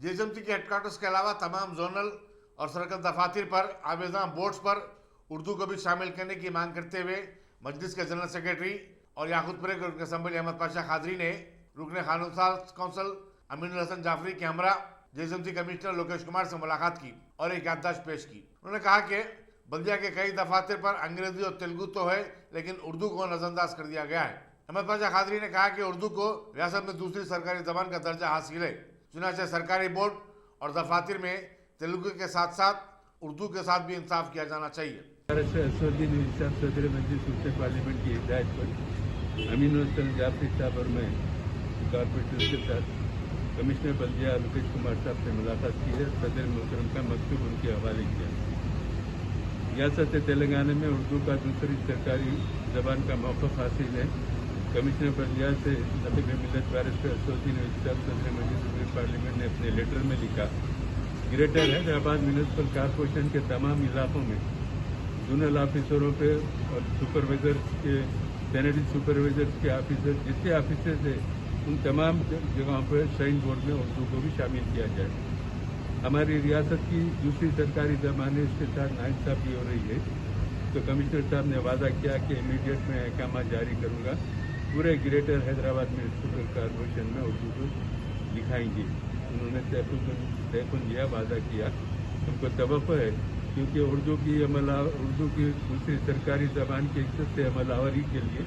जेएसएमसी के हेडक्वार्टर्स के अलावा तमाम जोनल और सर्कल दफातर पर आवेदन बोर्ड्स पर उर्दू को भी शामिल करने की मांग करते हुए मजलिस के जनरल सेक्रेटरी और याकूतपुर के रुकन असम्बली अहमद पाशा खादरी ने रुकन कानून साज कौंसिल अमीनुल हसन जाफरी के हमरा जेएसएमसी कमिश्नर लोकेश कुमार से मुलाकात की और एक याददाश्त पेश की। उन्होंने कहा कि बल्दिया के कई दफातर पर अंग्रेजी और तेलुगु तो है, लेकिन उर्दू को नजरअंदाज कर दिया गया है। अहमद पाशा खादरी ने कहा कि उर्दू को रियासत में दूसरी सरकारी जबान का दर्जा हासिल है। चुनाचे सरकारी बोर्ड और दफातर में तेलुगु के साथ साथ उर्दू के साथ भी इंसाफ किया जाना चाहिए। सदर मजलिस पार्लियामेंट की हिदायत पर अमीनुल हसन जाफरी साहब और मैं कॉर्पोरेटर्स के साथ कमिश्नर बल्दिया लोकेश कुमार साहब से मुलाकात की है। सदर मोहतरम का मकतूब उनके हवाले किया। रियासत तेलंगाना में उर्दू का दूसरी सरकारी जबान का मौक़िफ़ हासिल है। कमिश्नर बल्दिया से नबी मिल्लत बैरिस्टर असदुद्दीन साहब सदर मजलिस पार्लियामेंट ने अपने लेटर में लिखा, ग्रेटर हैदराबाद म्यूनिसिपल कॉरपोरेशन के तमाम इलाकों में जोनल ऑफिसरों पे और सुपरवाइजर के सैनिटरी सुपरवाइजर के ऑफिसर जितने ऑफिसर्स है उन तमाम जगहों पर साइन बोर्ड में उर्दू को भी शामिल किया जाए। हमारी रियासत की दूसरी सरकारी जबान इसके साथ नाइंसाफ़ी हो रही है, तो कमिश्नर साहब ने वादा किया कि इमीडिएट में अहकाम जारी करूँगा, पूरे ग्रेटर हैदराबाद म्यूनिसिपल कॉरपोरेशन में उर्दू को दिखाएंगे। उन्होंने तयफुन दिया, वादा किया। उनको तवक्को है क्योंकि उर्दू की दूसरी सरकारी जबान की इज्जत से अमलावरी के लिए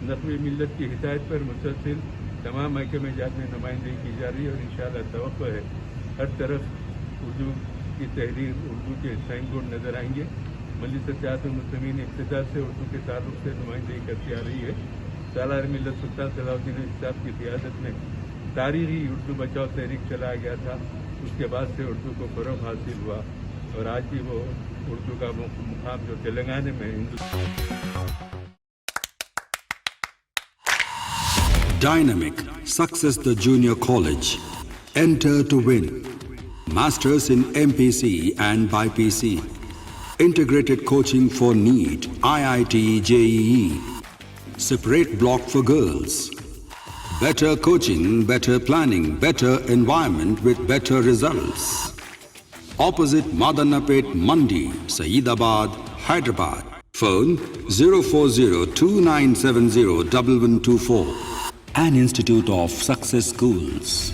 नस्ल मिल्लत की हिदायत पर मुसलसिल तमाम महकमे जात में नुमाइंदगी की जा रही है और इंशाअल्लाह तवक्को है हर तरफ उर्दू की तहरीर, उर्दू के साइन बोर्ड नज़र आएंगे। मजलिस इत्तेहादुल मुस्लिमीन इब्तिदा से उर्दू के ताल्लुक से नुमाइंदगी करती आ रही है। सालार मिल्लत सुल्तान सलाहुद्दीन साहब की क़ियादत में तारीख़ी उर्दू बचाओ तहरीक चलाया गया था। उसके बाद से उर्दू को फ़रोग़ हासिल हुआ और आज भी वो उर्दू का मुकाम जो तेलंगाना में Dynamic Success the Junior College. Enter to win. Masters in MPC and BPC. Integrated coaching for NEET, IIT, JEE. Separate block for girls. Better coaching, better planning, better environment with better results. Opposite Madanapet Mandi, Saeedabad, Hyderabad. Phone 04029701124. An Institute of Success Schools.